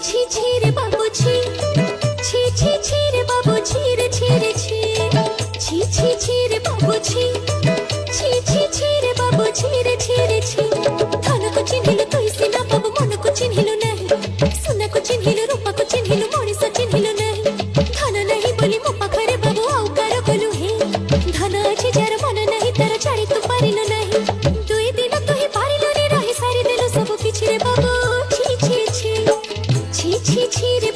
ছি ছি রে বাবু ছি, ছি ছি ছি রে বাবু ছি রে ছি রে ছি, ছি ছি ছি রে বাবু ছি, ছি ছি ছি রে বাবু ছি রে ছি রে ছি। ধনକୁ ଚିହ୍ନିଲୁ ତୁଇ ସିନା ବାବୁ ମନକୁ ଚିହ୍ନିଲୁ ନାହିଁ, ସୁନାକୁ ଚିହ୍ନିଲୁ ରୂପାକୁ ଚିହ୍ନିଲୁ ମଣିଷ ଚିହ୍ନିଲୁ ନାହିଁ। ଧନ ନାହିଁ ବୋଲି ମୋ ପାଖରେ ବାବୁ ଆଉ କାର କଲୁ ହେ, ଧନ ଅଛି ଯାର ମନ ନାହିଁ ତାର ଛାଡ଼ି ତୁ ପାରିଲୁ ନାହିଁ। ଦୁଇ ଦିନ ତୁ ହିଁ ପାରିଲୁନି ରହି ସାରିଦେଲୁ ସବୁ କିଛି ରେ ବାବୁ ଛି ଛି ଛି, ছি ছি ছি রে